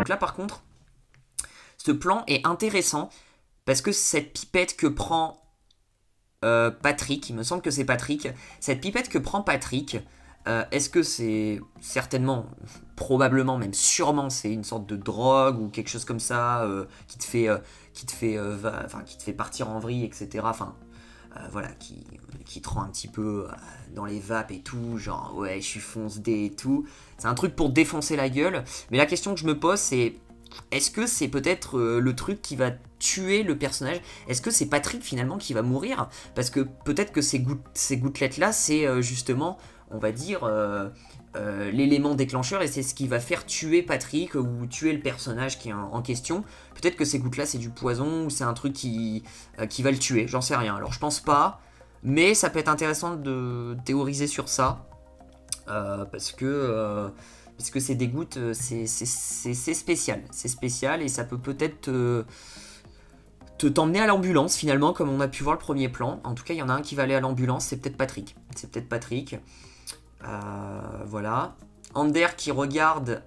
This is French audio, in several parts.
Donc là, par contre, ce plan est intéressant parce que cette pipette que prend Patrick, il me semble que c'est Patrick, cette pipette que prend Patrick, est-ce que c'est certainement, probablement, même sûrement, c'est une sorte de drogue ou quelque chose comme ça qui te fait partir en vrille, etc. Enfin, voilà, qui te rend un petit peu dans les vapes et tout, genre ouais, je suis fonce D et tout. C'est un truc pour défoncer la gueule. Mais la question que je me pose, c'est est-ce que c'est peut-être le truc qui va tuer le personnage? Est-ce que c'est Patrick finalement qui va mourir? Parce que peut-être que ces gouttelettes-là, c'est justement, on va dire, l'élément déclencheur et c'est ce qui va faire tuer Patrick ou tuer le personnage qui est en question. Peut-être que ces gouttes-là, c'est du poison ou c'est un truc qui va le tuer, j'en sais rien. Alors je pense pas, mais ça peut être intéressant de théoriser sur ça. Parce que c'est des gouttes, c'est spécial. C'est spécial et ça peut peut-être t'emmener à l'ambulance finalement, comme on a pu voir le premier plan. En tout cas, il y en a un qui va aller à l'ambulance, c'est peut-être Patrick. C'est peut-être Patrick. Voilà. Ander qui regarde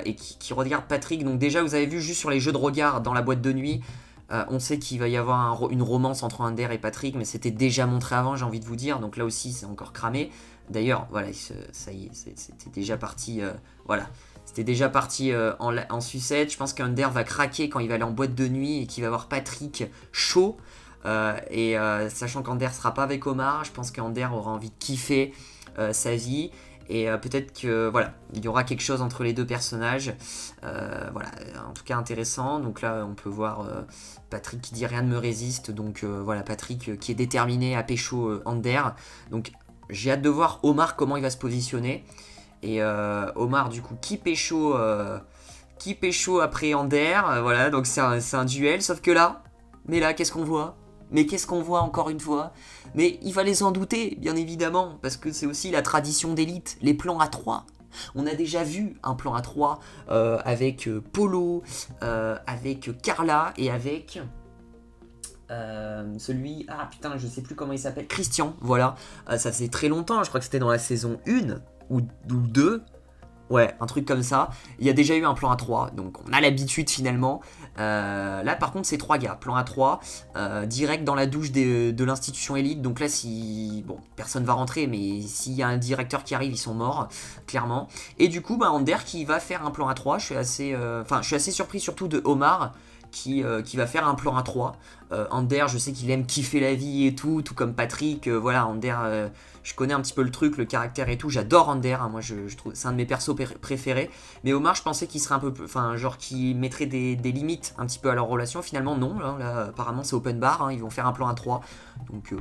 et qui regarde Patrick. Donc déjà, vous avez vu juste sur les jeux de regard dans la boîte de nuit, on sait qu'il va y avoir une romance entre Ander et Patrick, mais c'était déjà montré avant, j'ai envie de vous dire. Donc là aussi, c'est encore cramé. D'ailleurs, voilà, ça y est, c'était déjà parti. Voilà, c'était déjà parti en sucette. Je pense qu'Ander va craquer quand il va aller en boîte de nuit et qu'il va voir Patrick chaud. Sachant qu'Ander sera pas avec Omar, je pense qu'Ander aura envie de kiffer sa vie. Et peut-être que voilà, il y aura quelque chose entre les deux personnages. Voilà, en tout cas intéressant. Donc là, on peut voir Patrick qui dit rien ne me résiste. Donc voilà, Patrick qui est déterminé à pécho Ander. Donc j'ai hâte de voir Omar comment il va se positionner. Et Omar, du coup, qui pécho après Ander. Voilà, donc c'est un duel. Sauf que là, qu'est-ce qu'on voit? Mais qu'est-ce qu'on voit encore une fois? Mais il fallait s'en douter, bien évidemment, parce que c'est aussi la tradition d'élite, les plans à 3. On a déjà vu un plan à 3 avec Polo, avec Carla et avec celui... Ah putain, je sais plus comment il s'appelle. Christian, voilà. Ça faisait très longtemps, je crois que c'était dans la saison 1 ou 2. Ouais, un truc comme ça. Il y a déjà eu un plan A3, donc on a l'habitude finalement. Là par contre c'est 3 gars, plan A3, direct dans la douche de l'institution élite. Donc là si... Bon, personne va rentrer, mais s'il y a un directeur qui arrive, ils sont morts, clairement. Et du coup, Ander qui va faire un plan A3, je suis assez surpris surtout de Omar, qui va faire un plan A3. Ander, je sais qu'il aime kiffer la vie et tout comme Patrick. Voilà, Ander, je connais un petit peu le truc, le caractère et tout. J'adore Ander, hein, moi je trouve c'est un de mes persos préférés. Mais Omar, je pensais qu'il serait un peu, enfin genre qu'il mettrait des limites un petit peu à leur relation. Finalement non, là apparemment c'est open bar, hein, ils vont faire un plan A3. Donc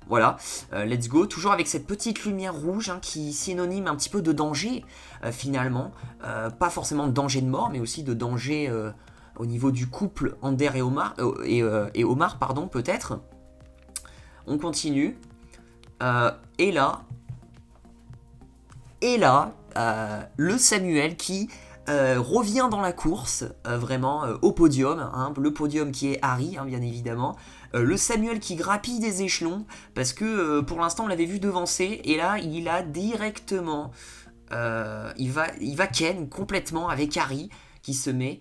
voilà, let's go. Toujours avec cette petite lumière rouge hein, qui synonyme un petit peu de danger finalement. Pas forcément de danger de mort, mais aussi de danger au niveau du couple Ander et Omar, et Omar, pardon, peut-être. On continue. Et là, le Samuel qui revient dans la course, vraiment au podium, hein, le podium qui est Harry, hein, bien évidemment. Le Samuel qui grappille des échelons, parce que pour l'instant on l'avait vu devancer, et là il a directement, il va ken complètement avec Harry qui se met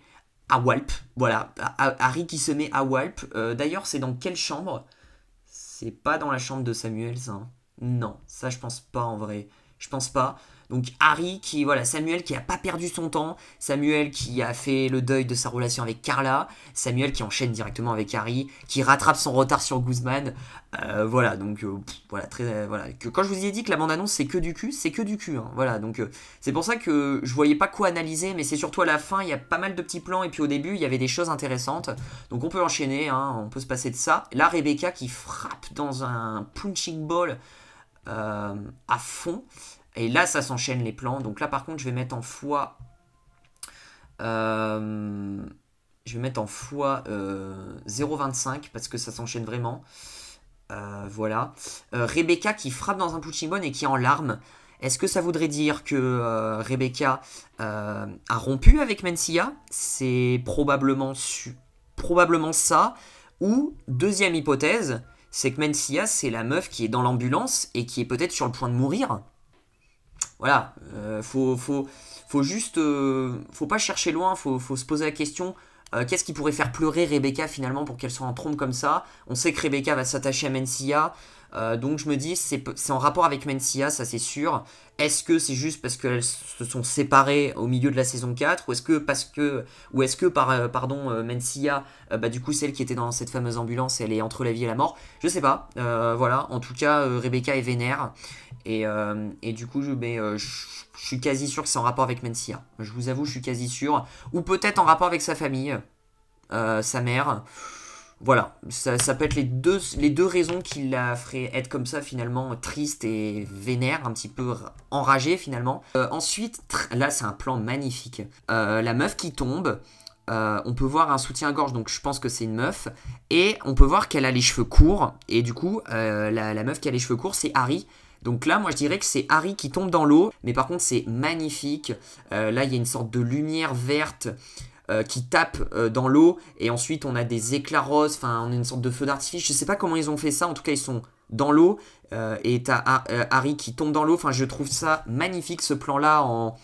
à Walp, voilà, Harry qui se met à Walp. D'ailleurs c'est dans quelle chambre? C'est pas dans la chambre de Samuel, ça. Non, ça je pense pas en vrai. Je pense pas. Donc Harry qui, voilà, Samuel qui a pas perdu son temps. Samuel qui a fait le deuil de sa relation avec Carla. Samuel qui enchaîne directement avec Harry. Qui rattrape son retard sur Guzman. Voilà, donc voilà, voilà. Quand je vous ai dit que la bande-annonce c'est que du cul, c'est que du cul. Hein, voilà, donc c'est pour ça que je voyais pas quoi analyser. Mais c'est surtout à la fin, il y a pas mal de petits plans. Et puis au début, il y avait des choses intéressantes. Donc on peut enchaîner, hein, on peut se passer de ça. Là, Rebecca qui frappe dans un punching ball à fond. Et là, ça s'enchaîne les plans. Donc là, par contre, je vais mettre en fois... je vais mettre en fois 0,25 parce que ça s'enchaîne vraiment. Voilà. Rebecca qui frappe dans un punching ball et qui est en larmes. Est-ce que ça voudrait dire que Rebecca a rompu avec Mencia? C'est probablement ça. Ou, deuxième hypothèse, c'est que Mencia, c'est la meuf qui est dans l'ambulance et qui est peut-être sur le point de mourir. Voilà, faut faut juste, faut pas chercher loin, faut se poser la question. Qu'est-ce qui pourrait faire pleurer Rebecca finalement pour qu'elle soit en trompe comme ça? On sait que Rebecca va s'attacher à Mencia, donc je me dis c'est en rapport avec Mencia, ça c'est sûr. Est-ce que c'est juste parce qu'elles se sont séparées au milieu de la saison 4 ou est-ce que Mencia, bah du coup celle qui était dans cette fameuse ambulance, elle est entre la vie et la mort? Je sais pas, voilà, en tout cas Rebecca est vénère et du coup je suis quasi sûr que c'est en rapport avec Mencia. Je vous avoue, je suis quasi sûr. Ou peut-être en rapport avec sa famille, sa mère. Voilà, ça peut être les deux raisons qui la feraient être comme ça finalement, triste et vénère, un petit peu enragée finalement. Ensuite, là c'est un plan magnifique. La meuf qui tombe, on peut voir un soutien-gorge, donc je pense que c'est une meuf. Et on peut voir qu'elle a les cheveux courts. Et du coup, la meuf qui a les cheveux courts, c'est Harry. Donc là, moi je dirais que c'est Harry qui tombe dans l'eau. Mais par contre, c'est magnifique. Là, il y a une sorte de lumière verte qui tape dans l'eau. Et ensuite, on a des éclats roses. Enfin, on a une sorte de feu d'artifice. Je sais pas comment ils ont fait ça. En tout cas, ils sont dans l'eau. Et t'as Harry qui tombe dans l'eau. Enfin, je trouve ça magnifique ce plan-là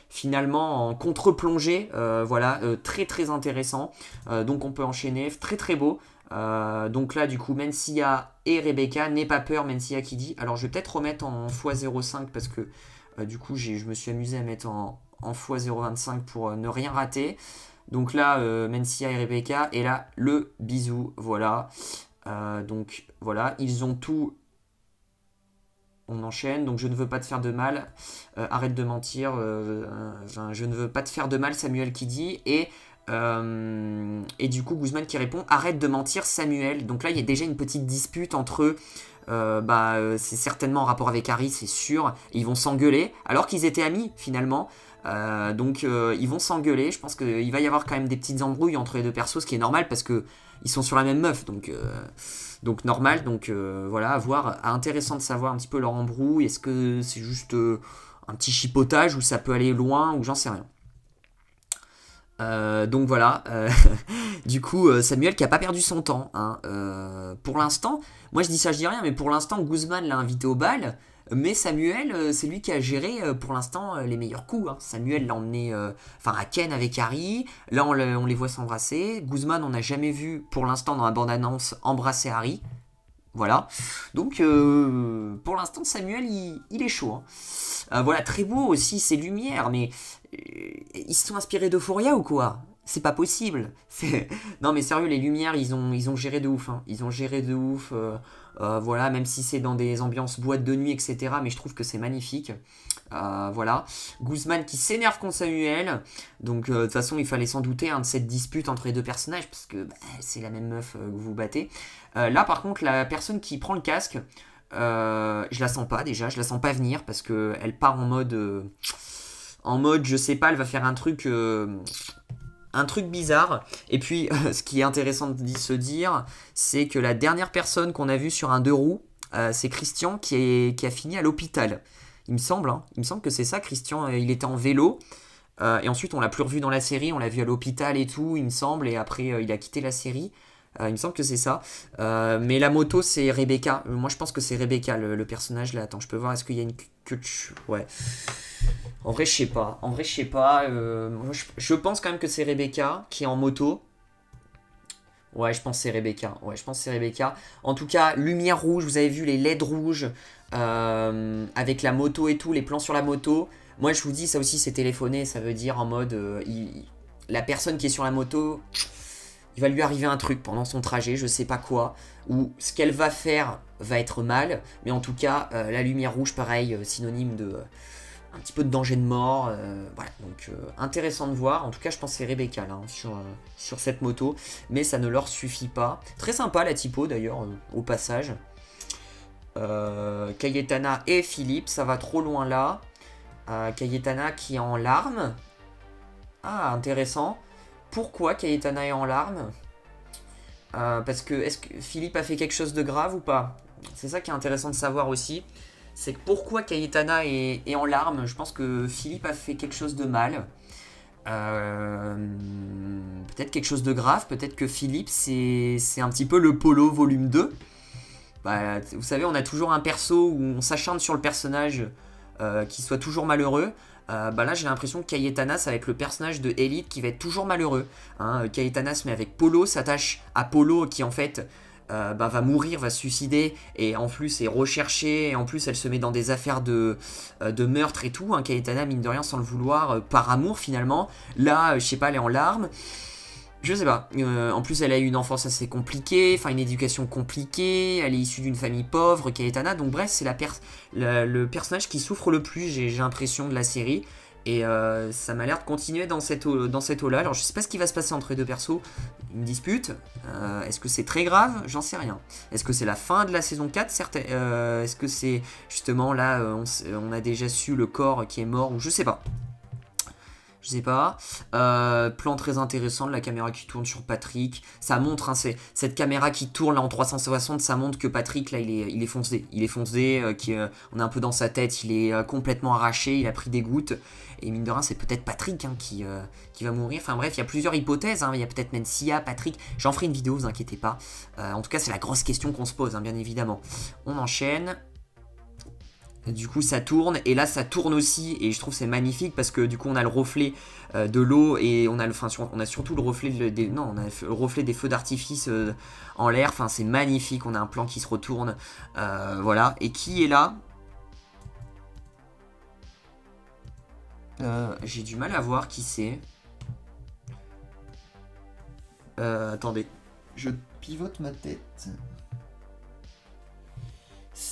finalement en contre-plongée. Voilà, très très intéressant. Donc on peut enchaîner. Très très beau. Donc là du coup Mencia et Rebecca, n'aie pas peur Mencia qui dit. Alors je vais peut-être remettre en x0,5 parce que du coup je me suis amusé à mettre en x0,25 pour ne rien rater. Donc là Mencia et Rebecca et là le bisou, voilà. Donc voilà, ils ont tout. On enchaîne, donc je ne veux pas te faire de mal, arrête de mentir, je ne veux pas te faire de mal Samuel qui dit, et du coup Guzman qui répond arrête de mentir Samuel. Donc là il y a déjà une petite dispute entre eux. C'est certainement en rapport avec Harry, c'est sûr. Ils vont s'engueuler alors qu'ils étaient amis finalement. Donc ils vont s'engueuler. Je pense qu'il va y avoir quand même des petites embrouilles entre les deux persos, ce qui est normal parce que ils sont sur la même meuf, donc normal. Donc voilà, à voir. Intéressant de savoir un petit peu leur embrouille. Est-ce que c'est juste un petit chipotage ou ça peut aller loin ou j'en sais rien. Donc voilà, du coup Samuel qui a pas perdu son temps, hein. Pour l'instant, moi je dis ça je dis rien, mais pour l'instant Guzman l'a invité au bal, mais Samuel c'est lui qui a géré pour l'instant les meilleurs coups, hein. Samuel l'a emmené à Ken avec Harry, là on les voit s'embrasser, Guzman on n'a jamais vu pour l'instant dans la bande-annonce embrasser Harry. Voilà, donc pour l'instant Samuel il est chaud, hein. Voilà, très beau aussi ces lumières, mais ils se sont inspirés d'Euphoria ou quoi? C'est pas possible. Non mais sérieux, les lumières ils ont géré de ouf, hein. Ils ont géré de ouf, voilà, même si c'est dans des ambiances boîte de nuit etc, mais je trouve que c'est magnifique. Voilà, Guzman qui s'énerve contre Samuel, donc de toute façon il fallait s'en douter, hein, de cette dispute entre les deux personnages parce que c'est la même meuf que vous battez. Là par contre la personne qui prend le casque, je la sens pas déjà, je la sens pas venir parce que elle part en mode je sais pas, elle va faire un truc bizarre. Et puis ce qui est intéressant de se dire, c'est que la dernière personne qu'on a vue sur un deux roues, c'est Christian qui a fini à l'hôpital. Il me semble, hein. Il me semble que c'est ça. Christian, il était en vélo. Et ensuite, on l'a plus revu dans la série. On l'a vu à l'hôpital et tout, il me semble. Et après, il a quitté la série. Il me semble que c'est ça. Mais la moto, c'est Rebecca. Moi, je pense que c'est Rebecca, le personnage là. Attends, je peux voir. Est-ce qu'il y a une queue de... Ouais. En vrai, je sais pas. Je pense quand même que c'est Rebecca qui est en moto. Ouais, je pense que c'est Rebecca. Ouais, je pense que c'est Rebecca. En tout cas, lumière rouge. Vous avez vu les LED rouges avec la moto et tout, les plans sur la moto. Moi, je vous dis, ça aussi, c'est téléphoné. Ça veut dire en mode... la personne qui est sur la moto... Il va lui arriver un truc pendant son trajet, je sais pas quoi, ou ce qu'elle va faire va être mal, mais en tout cas, la lumière rouge, pareil, synonyme de un petit peu de danger de mort. Voilà, donc intéressant de voir. En tout cas, je pense que c'est Rebecca là, hein, sur cette moto, mais ça ne leur suffit pas. Très sympa la typo d'ailleurs, au passage. Cayetana et Philippe, ça va trop loin là. Cayetana qui est en larmes. Ah, intéressant. Pourquoi Cayetana est en larmes? Parce que est-ce que Philippe a fait quelque chose de grave ou pas? C'est ça qui est intéressant de savoir aussi. C'est que pourquoi Cayetana est en larmes? Je pense que Philippe a fait quelque chose de mal. Peut-être quelque chose de grave. Peut-être que Philippe, c'est un petit peu le Polo volume 2. Bah, vous savez, on a toujours un perso où on s'acharne sur le personnage qui soit toujours malheureux. bah là j'ai l'impression que Cayetana ça va être le personnage de Elite qui va être toujours malheureux. Hein. Cayetana se met avec Polo, s'attache à Polo qui en fait bah, va mourir, va se suicider et en plus est recherchée et en plus elle se met dans des affaires de meurtre et tout. Hein. Cayetana mine de rien sans le vouloir, par amour finalement. Là je sais pas, elle est en larmes. Je sais pas, en plus elle a eu une enfance assez compliquée, enfin une éducation compliquée, elle est issue d'une famille pauvre, Cayetana, donc bref c'est le personnage qui souffre le plus, j'ai l'impression de la série, et ça m'a l'air de continuer dans cette eau-là, alors je sais pas ce qui va se passer entre les deux persos, une dispute, est-ce que c'est très grave? J'en sais rien. Est-ce que c'est la fin de la saison 4? Est-ce que c'est justement là, on a déjà su le corps qui est mort, ou je sais pas. Je sais pas. Plan très intéressant de la caméra qui tourne sur Patrick. Ça montre, hein, cette caméra qui tourne là en 360, ça montre que Patrick là il est foncé. Il est foncé, on est un peu dans sa tête, il est complètement arraché, il a pris des gouttes. Et mine de rien, c'est peut-être Patrick hein, qui va mourir. Enfin bref, il y a plusieurs hypothèses. Hein. Il y a peut-être Mencia, Patrick. J'en ferai une vidéo, vous inquiétez pas. En tout cas, c'est la grosse question qu'on se pose, hein, bien évidemment. On enchaîne. Du coup ça tourne et là ça tourne aussi et je trouve c'est magnifique parce que du coup on a le reflet de l'eau et on a surtout le reflet le reflet des feux d'artifice en l'air, enfin c'est magnifique, on a un plan qui se retourne, voilà, et qui est là? J'ai du mal à voir qui c'est. Attendez, je pivote ma tête.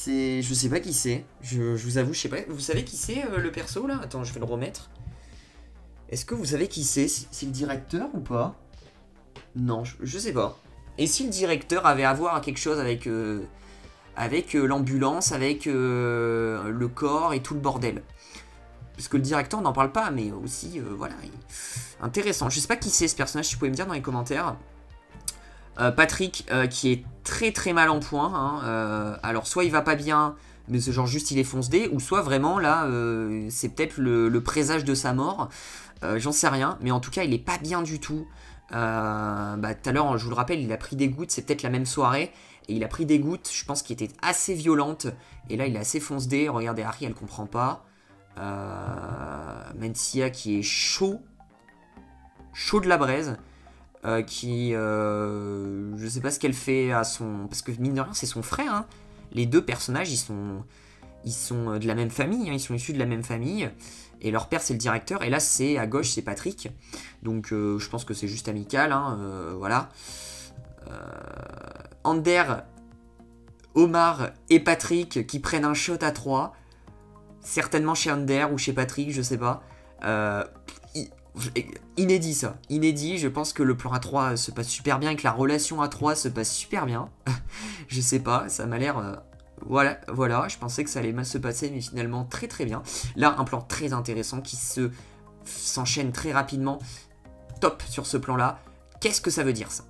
Je sais pas qui c'est. Je vous avoue, je sais pas. Vous savez qui c'est le perso là? Attends, je vais le remettre. Est-ce que vous savez qui c'est? C'est le directeur ou pas? Non, je sais pas. Et si le directeur avait à voir quelque chose avec, l'ambulance, avec le corps et tout le bordel? Parce que le directeur n'en parle pas, mais aussi, voilà. Intéressant. Je sais pas qui c'est ce personnage, si vous pouvez me dire dans les commentaires. Patrick qui est très très mal en point, hein. Alors soit il va pas bien, mais c'est genre juste il est fonce-dé, ou soit vraiment là c'est peut-être le présage de sa mort, j'en sais rien, mais en tout cas il est pas bien du tout. Bah, tout à l'heure je vous le rappelle, il a pris des gouttes, c'est peut-être la même soirée, et il a pris des gouttes, je pense qui étaient assez violentes, et là il est assez fonce-dé. Regardez Harry, elle comprend pas. Mencia qui est chaud de la braise. Je sais pas ce qu'elle fait à son... Parce que mine de rien, c'est son frère. Hein. Les deux personnages, ils sont de la même famille. Hein. Ils sont issus de la même famille. Et leur père, c'est le directeur. Et là, c'est à gauche, c'est Patrick. Donc, je pense que c'est juste amical. Hein. Voilà. Ander, Omar et Patrick qui prennent un shot à 3. Certainement chez Ander ou chez Patrick, je sais pas. Inédit ça, inédit, je pense que le plan A3 se passe super bien et que la relation A3 se passe super bien. Je sais pas, ça m'a l'air... voilà, je pensais que ça allait mal se passer mais finalement très très bien. Là un plan très intéressant qui s'enchaîne très rapidement. Top sur ce plan là. Qu'est-ce que ça veut dire ça?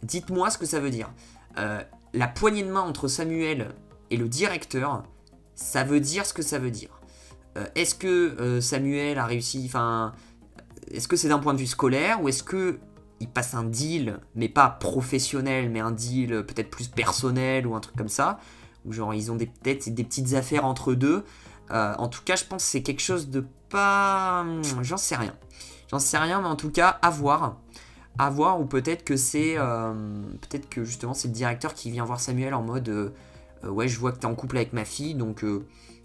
Dites-moi ce que ça veut dire. La poignée de main entre Samuel et le directeur, ça veut dire ce que ça veut dire. Est-ce que Samuel a réussi... Enfin... Est-ce que c'est d'un point de vue scolaire ou est-ce que il passe un deal, mais pas professionnel, mais un deal peut-être plus personnel ou un truc comme ça, ou genre ils ont peut-être des petites affaires entre deux. En tout cas, je pense que c'est quelque chose de pas... J'en sais rien. J'en sais rien, mais en tout cas, à voir. À voir, ou peut-être que c'est... peut-être que justement c'est le directeur qui vient voir Samuel en mode... ouais, je vois que t'es en couple avec ma fille, donc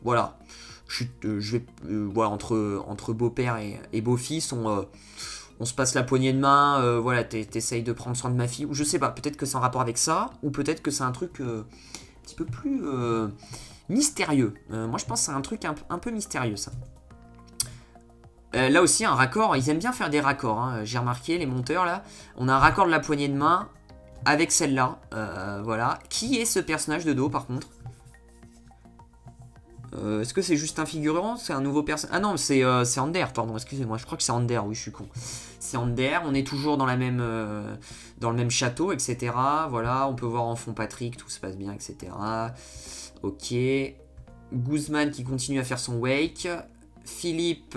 voilà. Voilà, entre beau-père et beau-fils, on se passe la poignée de main, voilà, t'essayes de prendre soin de ma fille, ou je sais pas, peut-être que c'est en rapport avec ça, ou peut-être que c'est un truc un petit peu plus mystérieux. Moi je pense que c'est un truc un peu mystérieux ça. Là aussi un raccord, ils aiment bien faire des raccords, hein. J'ai remarqué les monteurs là, on a un raccord de la poignée de main avec celle-là, voilà. Qui est ce personnage de dos par contre? Est-ce que c'est juste un figurant? C'est un nouveau personnage? Ah non, c'est Ander, pardon, excusez-moi, je crois que c'est Ander, oui, je suis con. C'est Ander, on est toujours dans le même château, etc. Voilà, on peut voir en fond Patrick, tout se passe bien, etc. Ok. Guzman qui continue à faire son wake. Philippe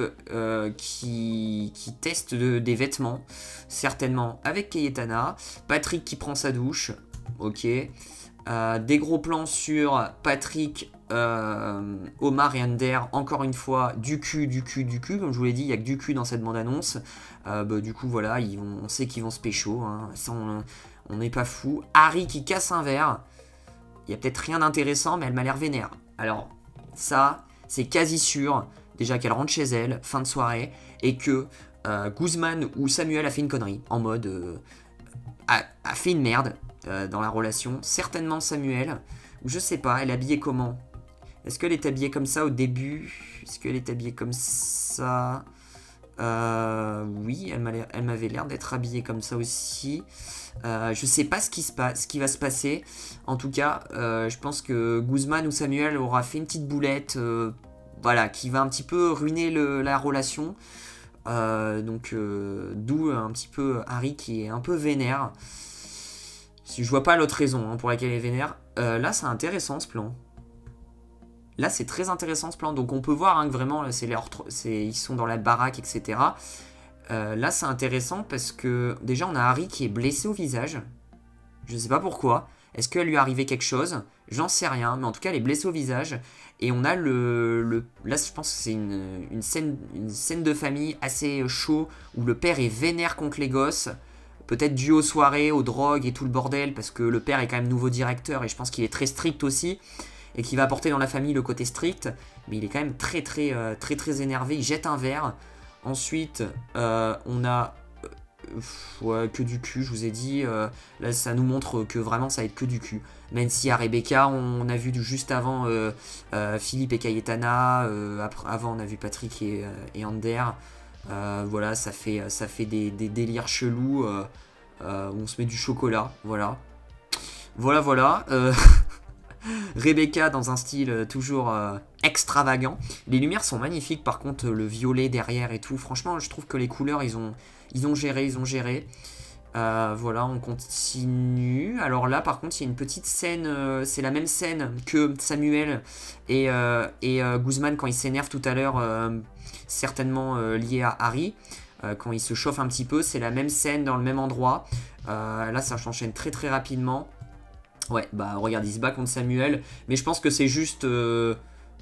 qui teste des vêtements, certainement avec Cayetana. Patrick qui prend sa douche, ok. Des gros plans sur Patrick, Omar et Ander. Encore une fois, du cul. Comme je vous l'ai dit, il n'y a que du cul dans cette bande-annonce. Du coup, voilà, on sait qu'ils vont se pécho. Hein. Ça, on n'est pas fou. Harry qui casse un verre. Il n'y a peut-être rien d'intéressant, mais elle m'a l'air vénère. Alors, ça, c'est quasi sûr. Déjà qu'elle rentre chez elle, fin de soirée, et que Guzman ou Samuel a fait une connerie. En mode... a fait une merde dans la relation. Certainement Samuel. Ou je sais pas, elle est habillée comment? Est-ce qu'elle est habillée comme ça au début? Est-ce qu'elle est habillée comme ça? Oui, elle m'avait l'air d'être habillée comme ça aussi. Je sais pas ce qui va se passer. En tout cas, je pense que Guzman ou Samuel aura fait une petite boulette, voilà, qui va un petit peu ruiner la relation. D'où un petit peu Harry qui est un peu vénère. Je vois pas l'autre raison hein, pour laquelle elle est vénère. Là, c'est intéressant ce plan. Là, c'est très intéressant ce plan. Donc, on peut voir hein, que vraiment, ils sont dans la baraque, etc. Là, c'est intéressant parce que déjà, on a Harry qui est blessé au visage. Je sais pas pourquoi. Est-ce qu'elle lui est arrivé quelque chose? J'en sais rien. Mais en tout cas, elle est blessée au visage. Et on a là, je pense que c'est une scène de famille assez chaud où le père est vénère contre les gosses. Peut-être dû aux soirées, aux drogues et tout le bordel, parce que le père est quand même nouveau directeur et je pense qu'il est très strict aussi. Et qu'il va apporter dans la famille le côté strict. Mais il est quand même très énervé. Il jette un verre. Ensuite, on a... ouais, que du cul, je vous ai dit. Là, ça nous montre que vraiment, ça va être que du cul. Mencia, Rebecca, on a vu juste avant Philippe et Cayetana. Avant, on a vu Patrick et Ander. Voilà, ça fait des délires chelous. Où on se met du chocolat. Voilà. Voilà. Rebecca dans un style toujours extravagant. Les lumières sont magnifiques, par contre le violet derrière et tout. Franchement, je trouve que les couleurs, ils ont géré. Voilà, on continue. Alors là, par contre, il y a une petite scène. C'est la même scène que Samuel et Guzman quand ils s'énervent tout à l'heure, certainement lié à Harry. Quand ils se chauffent un petit peu, c'est la même scène dans le même endroit. Là, ça s'enchaîne très rapidement. Ouais, bah regarde, il se bat contre Samuel. Mais je pense que c'est juste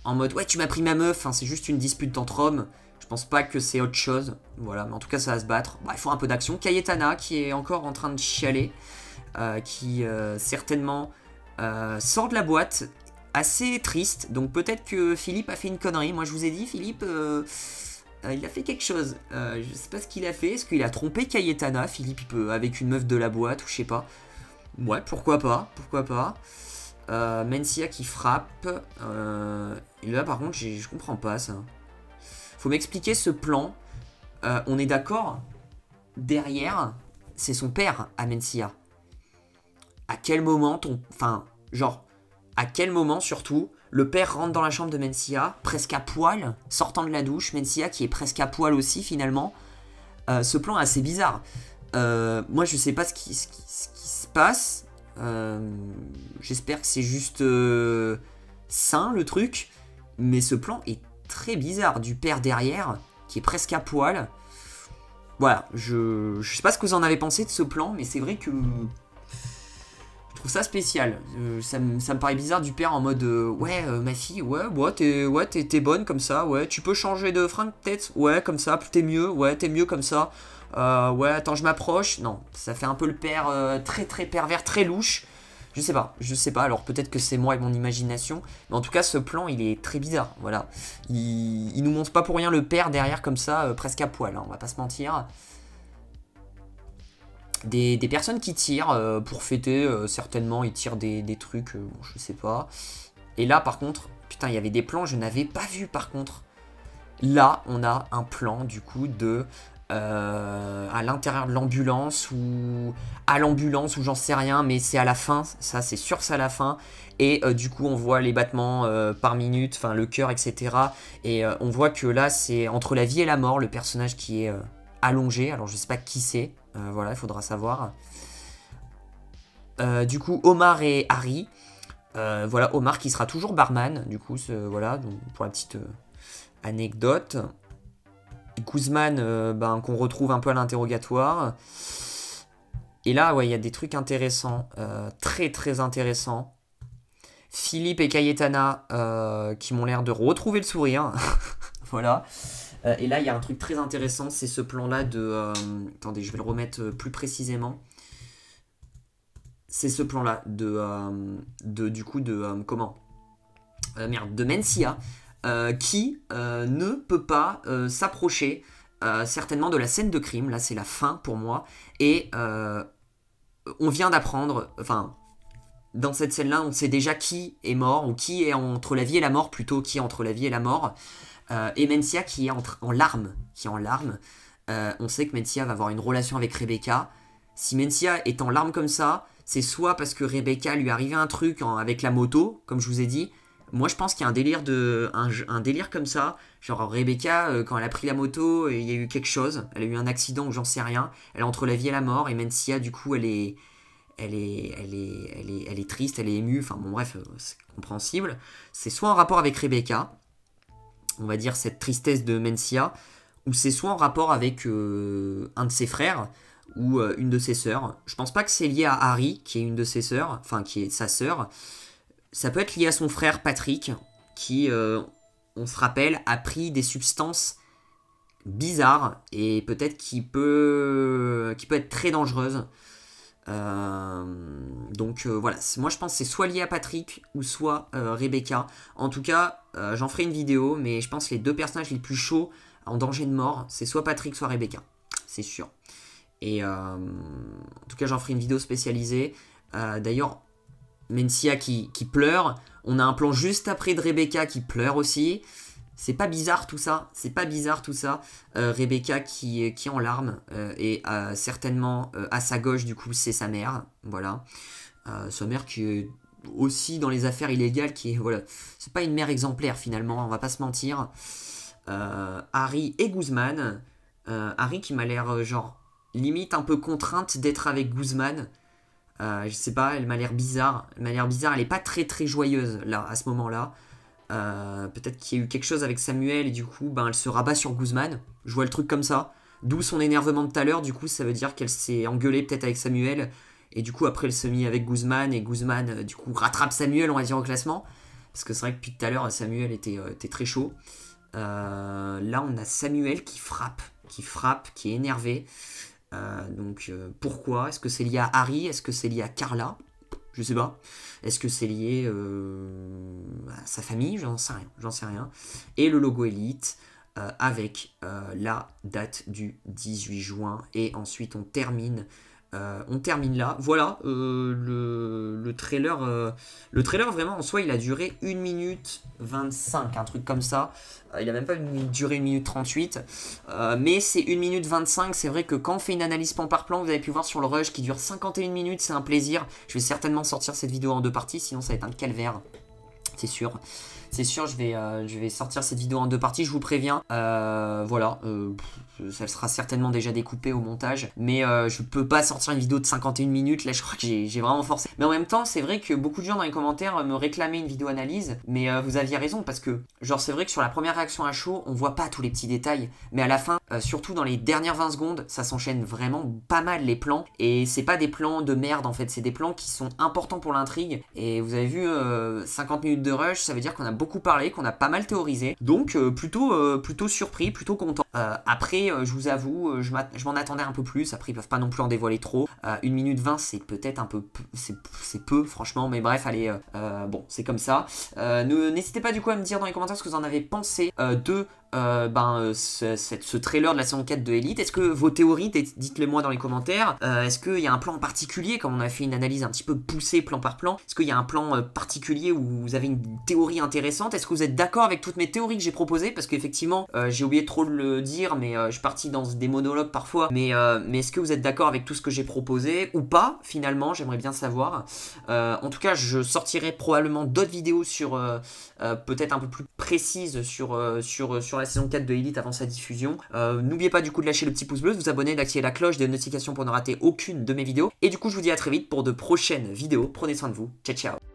en mode ouais, tu m'as pris ma meuf. Enfin, c'est juste une dispute entre hommes. Je pense pas que c'est autre chose. Voilà, mais en tout cas, ça va se battre. Bah, il faut un peu d'action. Cayetana qui est encore en train de chialer. Qui certainement sort de la boîte. Assez triste. Donc peut-être que Philippe a fait une connerie. Moi, je vous ai dit, Philippe. Il a fait quelque chose. Je sais pas ce qu'il a fait. Est-ce qu'il a trompé Cayetana? Philippe, il peut avec une meuf de la boîte ou je sais pas. Ouais, pourquoi pas. Mencia qui frappe. Et là, par contre, je comprends pas ça. Faut m'expliquer ce plan. On est d'accord? Derrière, c'est son père à Mencia. À quel moment à quel moment surtout, le père rentre dans la chambre de Mencia, presque à poil, sortant de la douche. Mencia qui est presque à poil aussi, finalement. Ce plan est assez bizarre. Moi, je sais pas ce qui se passe. J'espère que c'est juste sain le truc. Mais ce plan est très bizarre. Du père derrière, qui est presque à poil. Voilà, je sais pas ce que vous en avez pensé de ce plan, mais c'est vrai que je trouve ça spécial. Ça me paraît bizarre du père en mode ouais, ma fille, t'es bonne comme ça, ouais, tu peux changer de fringue peut-être, ouais, comme ça, t'es mieux comme ça. Ouais, attends, je m'approche. Non, ça fait un peu le père très pervers, très louche. Je sais pas. Alors peut-être que c'est moi et mon imagination. Mais en tout cas, ce plan, il est très bizarre. Voilà. Il nous montre pas pour rien le père derrière comme ça, presque à poil. Hein, on va pas se mentir. Des personnes qui tirent pour fêter, certainement. Ils tirent des trucs, bon, je sais pas. Et là, par contre, putain, il y avait des plans, je n'avais pas vu par contre. Là, on a un plan du coup de... à l'intérieur de l'ambulance ou à l'ambulance ou j'en sais rien, mais c'est à la fin, ça c'est sûr, c'est à la fin. Et du coup on voit les battements par minute, enfin le cœur, etc. Et on voit que là c'est entre la vie et la mort, le personnage qui est allongé. Alors je sais pas qui c'est, voilà, il faudra savoir. Du coup Omar et Harry, voilà, Omar qui sera toujours barman, du coup voilà, donc, pour la petite anecdote. Guzman, qu'on retrouve un peu à l'interrogatoire. Et là, ouais, il y a des trucs intéressants, très très intéressants. Philippe et Cayetana qui m'ont l'air de retrouver le sourire. Voilà. Et là, il y a un truc très intéressant, c'est ce plan-là de... attendez, je vais le remettre plus précisément. C'est ce plan-là comment de Mencia, qui ne peut pas s'approcher certainement de la scène de crime. Là, c'est la fin pour moi. Et on vient d'apprendre... Enfin, dans cette scène-là, on sait déjà qui est mort, ou qui est entre la vie et la mort, plutôt, qui est entre la vie et la mort. Et Mencia qui est en larmes. On sait que Mencia va avoir une relation avec Rebecca. Si Mencia est en larmes comme ça, c'est soit parce que Rebecca lui est arrivé un truc avec la moto, comme je vous ai dit. Moi, je pense qu'il y a un délire comme ça. Genre, Rebecca, quand elle a pris la moto, il y a eu quelque chose. Elle a eu un accident ou j'en sais rien. Elle est entre la vie et la mort. Et Mencia, du coup, elle est triste, elle est émue. Enfin, bon, bref, c'est compréhensible. C'est soit en rapport avec Rebecca, on va dire cette tristesse de Mencia, ou c'est soit en rapport avec un de ses frères ou une de ses sœurs. Je pense pas que c'est lié à Harry, qui est une de ses sœurs, enfin qui est sa sœur. Ça peut être lié à son frère Patrick, qui, on se rappelle, a pris des substances bizarres et peut-être qui peut être très dangereuse. Donc voilà, moi je pense que c'est soit lié à Patrick ou soit Rebecca. En tout cas, j'en ferai une vidéo, mais je pense que les deux personnages les plus chauds en danger de mort, c'est soit Patrick, soit Rebecca, c'est sûr. Et en tout cas, j'en ferai une vidéo spécialisée. D'ailleurs, Mencia qui pleure, on a un plan juste après de Rebecca qui pleure aussi. C'est pas bizarre tout ça, Rebecca qui est en larmes et certainement à sa gauche du coup c'est sa mère, voilà. Sa mère qui est aussi dans les affaires illégales, qui est, voilà, c'est pas une mère exemplaire finalement, on va pas se mentir. Harry et Guzman, Harry qui m'a l'air genre limite un peu contrainte d'être avec Guzman. Je sais pas, elle m'a l'air bizarre, elle est pas très très joyeuse là à ce moment-là. Peut-être qu'il y a eu quelque chose avec Samuel et du coup ben, elle se rabat sur Guzman. Je vois le truc comme ça. D'où son énervement de tout à l'heure. Du coup ça veut dire qu'elle s'est engueulée peut-être avec Samuel. Et du coup après elle se mit avec Guzman. Et Guzman du coup rattrape Samuel, on va dire, au classement. Parce que c'est vrai que depuis tout à l'heure Samuel était très chaud. Là on a Samuel qui frappe, qui est énervé. Donc pourquoi? Est-ce que c'est lié à Harry? Est-ce que c'est lié à Carla? Je sais pas. Est-ce que c'est lié à sa famille? J'en sais rien. Et le logo Elite avec la date du 18 juin. Et ensuite on termine là. Voilà, le trailer vraiment en soi il a duré 1 minute 25, un truc comme ça. Il a même pas duré 1 minute 38, mais c'est 1 minute 25. C'est vrai que quand on fait une analyse plan par plan, vous avez pu voir sur le rush qui dure 51 minutes, c'est un plaisir. Je vais certainement sortir cette vidéo en 2 parties, sinon ça va être un calvaire, c'est sûr. C'est sûr, je vais sortir cette vidéo en 2 parties, je vous préviens. Voilà, ça sera certainement déjà découpé au montage. Mais je peux pas sortir une vidéo de 51 minutes. Là, je crois que j'ai vraiment forcé. Mais en même temps, c'est vrai que beaucoup de gens dans les commentaires me réclamaient une vidéo analyse. Mais vous aviez raison, parce que, genre, c'est vrai que sur la première réaction à chaud, on voit pas tous les petits détails. Mais à la fin, surtout dans les dernières 20 secondes, ça s'enchaîne vraiment pas mal les plans. Et c'est pas des plans de merde, en fait. C'est des plans qui sont importants pour l'intrigue. Et vous avez vu 50 minutes de rush, ça veut dire qu'on a beaucoup parlé, qu'on a pas mal théorisé, donc plutôt surpris, plutôt content. Après, je vous avoue, je m'en attendais un peu plus. Après, ils peuvent pas non plus en dévoiler trop. 1 minute 20, c'est peut-être un peu, c'est peu, franchement, mais bref, allez, bon, c'est comme ça. N'hésitez pas du coup à me dire dans les commentaires ce que vous en avez pensé de ce trailer de la saison 4 de Elite. Est-ce que vos théories, dites-les moi dans les commentaires. Est-ce qu'il y a un plan en particulier, comme on a fait une analyse un petit peu poussée plan par plan, est-ce qu'il y a un plan particulier où vous avez une théorie intéressante? Est-ce que vous êtes d'accord avec toutes mes théories que j'ai proposées? Parce qu'effectivement, j'ai oublié trop de le dire, mais je suis parti dans des monologues parfois. Mais est-ce que vous êtes d'accord avec tout ce que j'ai proposé ou pas? Finalement, j'aimerais bien savoir. En tout cas, je sortirai probablement d'autres vidéos sur peut-être un peu plus précises sur la saison 4 de Elite avant sa diffusion. N'oubliez pas du coup de lâcher le petit pouce bleu, de vous abonner, d'activer la cloche des notifications pour ne rater aucune de mes vidéos. Et du coup, je vous dis à très vite pour de prochaines vidéos. Prenez soin de vous. Ciao, ciao.